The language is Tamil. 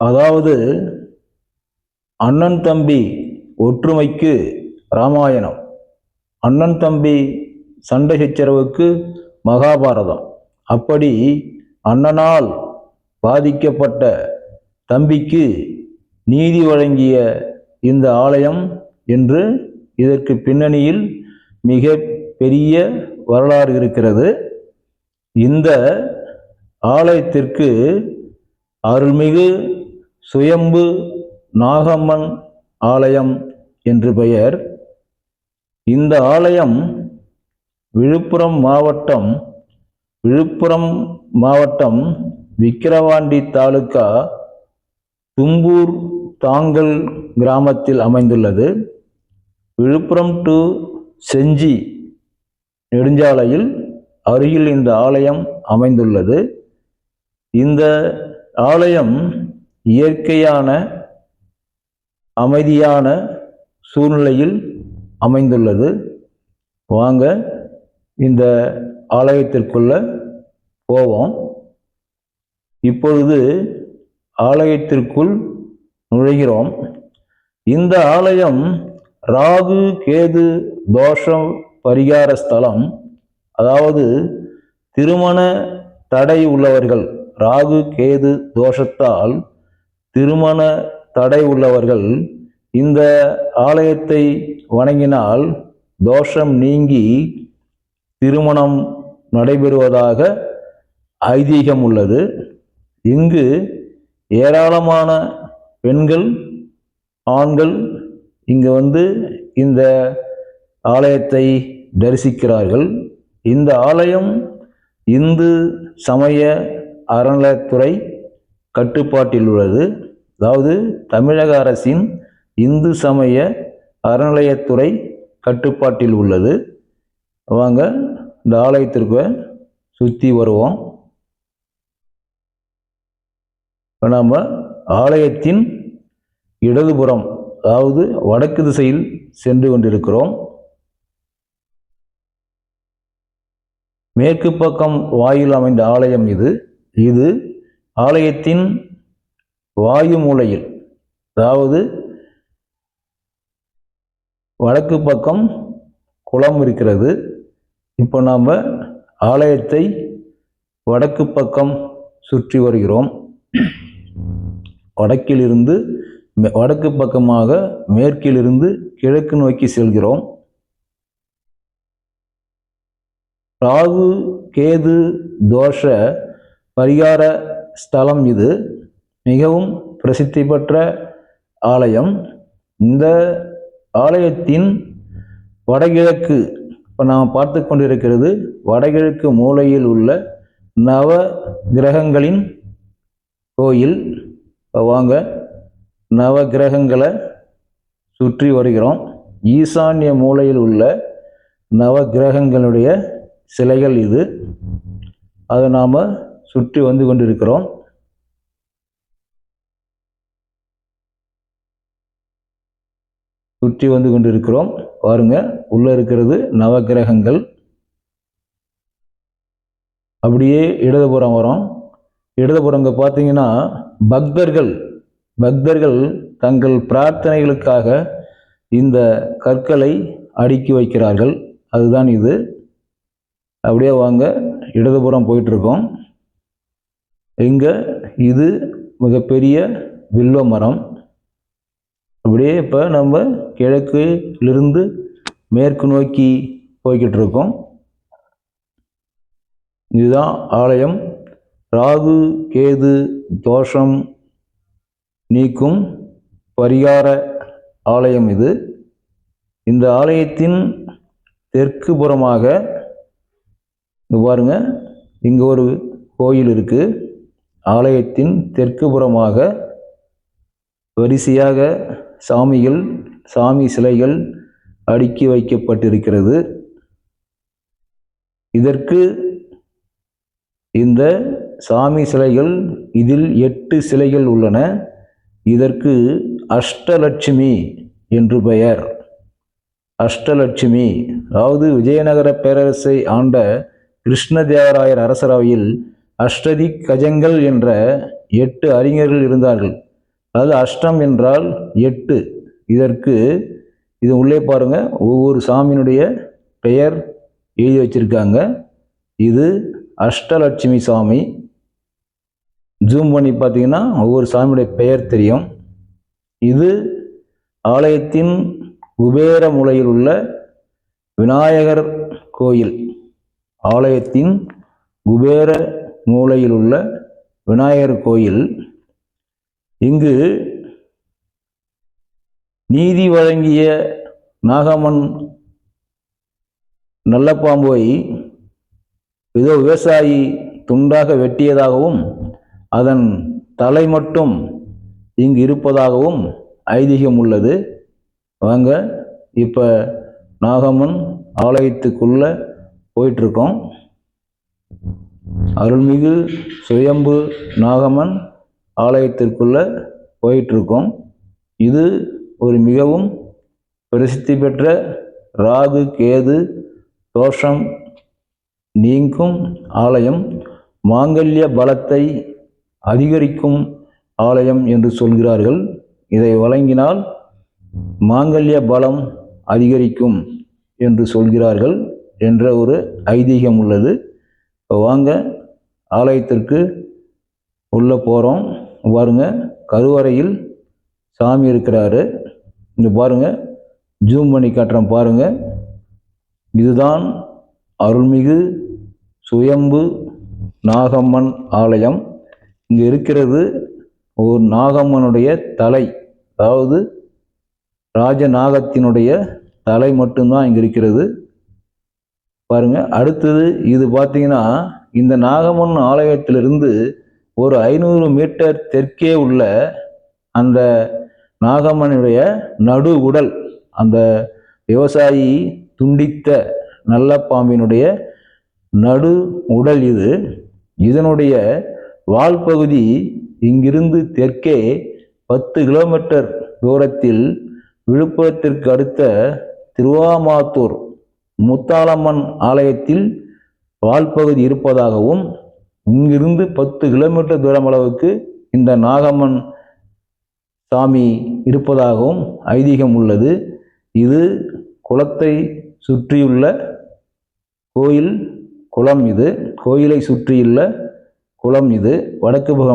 அதாவது அண்ணன் தம்பி ஒற்றுமைக்கு ராமாயணம், அண்ணன் தம்பி சண்டை சச்சரவுக்கு மகாபாரதம். அப்படி அண்ணனால் பாதிக்கப்பட்ட தம்பிக்கு நீதி வழங்கிய இந்த ஆலயம் என்று இதற்கு பின்னணியில் மிக பெரிய வரலாறு இருக்கிறது. இந்த ஆலயத்திற்கு அருள்மிகு சுயம்பு நாகம்மன் ஆலயம் என்று பெயர். இந்த ஆலயம் விழுப்புரம் மாவட்டம் விக்கிரவாண்டி தாலுகா தும்பூர் தாங்கல் கிராமத்தில் அமைந்துள்ளது. விழுப்புரம் டு செஞ்சி நெடுஞ்சாலையில் அருகில் இந்த ஆலயம் அமைந்துள்ளது. இந்த ஆலயம் இயற்கையான அமைதியான சூழ்நிலையில் அமைந்துள்ளது. வாங்க இந்த ஆலயத்திற்குள்ள போவோம். இப்பொழுது ஆலயத்திற்குள் நுழைகிறோம். இந்த ஆலயம் ராகு கேது தோஷம் பரிகார ஸ்தலம். அதாவது திருமண தடை உள்ளவர்கள், ராகு கேது தோஷத்தால் திருமண தடை உள்ளவர்கள் இந்த ஆலயத்தை வணங்கினால் தோஷம் நீங்கி திருமணம் நடைபெறுவதாக ஐதீகம் உள்ளது. இங்கு ஏராளமான பெண்கள் ஆண்கள் இங்கு வந்து இந்த ஆலயத்தை தரிசிக்கிறார்கள். இந்த ஆலயம் இந்து சமய அறநிலையத்துறை கட்டுப்பாட்டில் உள்ளது. அதாவது தமிழக அரசின் இந்து சமய அறநிலையத்துறை கட்டுப்பாட்டில் உள்ளது. வாங்க இந்த ஆலயத்திற்கு சுற்றி வருவோம். இப்போ நாம் ஆலயத்தின் இடதுபுறம், அதாவது வடக்கு திசையில் சென்று கொண்டிருக்கிறோம். மேற்கு பக்கம் வாயில் அமைந்த ஆலயம் இது ஆலயத்தின் வாயு மூலையில், அதாவது வடக்கு பக்கம் குளம் இருக்கிறது. இப்போ நாம் ஆலயத்தை வடக்கு பக்கம் சுற்றி வருகிறோம். வடக்கு பக்கமாக மேற்கிலிருந்து கிழக்கு நோக்கி செல்கிறோம். ராகு கேது தோஷ பரிகார ஸ்தலம். இது மிகவும் பிரசித்தி பெற்ற ஆலயம். இந்த ஆலயத்தின் வடகிழக்கு, இப்போ நாம் பார்த்து கொண்டிருக்கிறது வடகிழக்கு மூலையில் உள்ள நவ கிரகங்களின் கோயில். வாங்க நவ கிரகங்களை சுற்றி வருகிறோம். ஈசான்ய மூலையில் உள்ள நவ கிரகங்களுடைய சிலைகள் இது. அதை நாம் சுற்றி வந்து கொண்டிருக்கிறோம். பாருங்க, உள்ள இருக்கிறது நவகிரகங்கள். அப்படியே இடதுபுறம் வரோம். இடதுபுறம் பார்த்தீங்கன்னா பக்தர்கள் தங்கள் பிரார்த்தனைகளுக்காக இந்த கற்களை அடுக்கி வைக்கிறார்கள். அதுதான் இது. அப்படியே வாங்க இடதுபுறம் போயிட்டு இருக்கோம். இங்க இது மிகப்பெரிய வில்வ மரம். அப்படியே இப்போ நம்ம கிழக்கிலிருந்து மேற்கு நோக்கி போய்கிட்டு இருக்கோம். இதுதான் ஆலயம். ராகு கேது தோஷம் நீக்கும் பரிகார ஆலயம் இது. இந்த ஆலயத்தின் தெற்கு புறமாக பாருங்க, இங்க ஒரு கோயில் இருக்கு. ஆலயத்தின் தெற்கு புறமாக வரிசையாக சாமி சிலைகள் அடுக்கி வைக்கப்பட்டிருக்கிறது. இதற்கு இந்த சாமி சிலைகள், இதில் 8 சிலைகள் உள்ளன. இதற்கு அஷ்டலட்சுமி என்று பெயர். அஷ்டலட்சுமி, அதாவது விஜயநகர பேரரசை ஆண்ட கிருஷ்ணதேவராயர் அரசரவையில் அஷ்டதி கஜங்கள் என்ற 8 அறிஞர்கள் இருந்தார்கள். அதாவது அஷ்டம் என்றால் 8. இதற்கு இது உள்ளே பாருங்க, ஒவ்வொரு சாமியினுடைய பெயர் எழுதி வச்சிருக்காங்க. இது அஷ்டலட்சுமி சாமி. ஜூம் பண்ணி பார்த்தீங்கன்னா ஒவ்வொரு சாமியுடைய பெயர் தெரியும். இது ஆலயத்தின் குபேர மூலையில் உள்ள விநாயகர் கோயில். ஆலயத்தின் குபேர மூலையில் உள்ள விநாயகர் கோயில். இங்கு நீதி வழங்கிய நாகம்மன் நல்ல பாம்பை ஏதோ விவசாயி துண்டாக வெட்டியதாகவும் அதன் தலை மட்டும் இங்கு இருப்பதாகவும் ஐதீகம் உள்ளது. வாங்க இப்போ நாகம்மன் ஆலயத்துக்குள்ள போயிட்டுருக்கோம். அருள்மிகு சுயம்பு நாகம்மன் ஆலயத்திற்குள்ள போயிட்டுருக்கோம். இது ஒரு மிகவும் பிரசித்தி பெற்ற ராகு கேது தோஷம் நீங்கும் ஆலயம், மாங்கல்ய பலத்தை அதிகரிக்கும் ஆலயம் என்று சொல்கிறார்கள். இதை வழங்கினால் மாங்கல்ய பலம் அதிகரிக்கும் என்று சொல்கிறார்கள் என்ற ஒரு ஐதீகம் உள்ளது. இப்போ வாங்க ஆலயத்திற்கு உள்ளே போகிறோம். பாருங்க, கருவறையில் சாமி இருக்கிறாரு. இங்கே பாருங்க, ஜூம் பண்ணி காட்டுறேன் பாருங்க. இதுதான் அருள்மிகு சுயம்பு நாகம்மன் ஆலயம். இங்கே இருக்கிறது ஒரு நாகம்மனுடைய தலை, அதாவது ராஜநாகத்தினுடைய தலை மட்டும்தான் இங்கே இருக்கிறது. பாருங்க, அடுத்தது இது பார்த்தீங்கன்னா இந்த நாகம்மன் ஆலயத்திலிருந்து ஒரு 500 மீட்டர் தெற்கே உள்ள அந்த நாகம்மனுடைய நடு உடல், அந்த விவசாயி துண்டித்த நல்ல பாம்பினுடைய நடு உடல் இது. இதனுடைய வால் பகுதி இங்கிருந்து தெற்கே 10 கிலோமீட்டர் தூரத்தில் விழுப்புரத்திற்கு அடுத்த திருவாமாத்தூர் முத்தாலம்மன் ஆலயத்தில் வால்பகுதி இருப்பதாகவும், இங்கிருந்து 10 கிலோமீட்டர் தூரம் அளவுக்கு இந்த நாகம்மன் சாமி இருப்பதாகவும் ஐதீகம் உள்ளது. இது குளத்தை சுற்றியுள்ள கோயில் குளம். இது கோயிலை சுற்றியுள்ள குளம். இது வடக்கு பக்கம்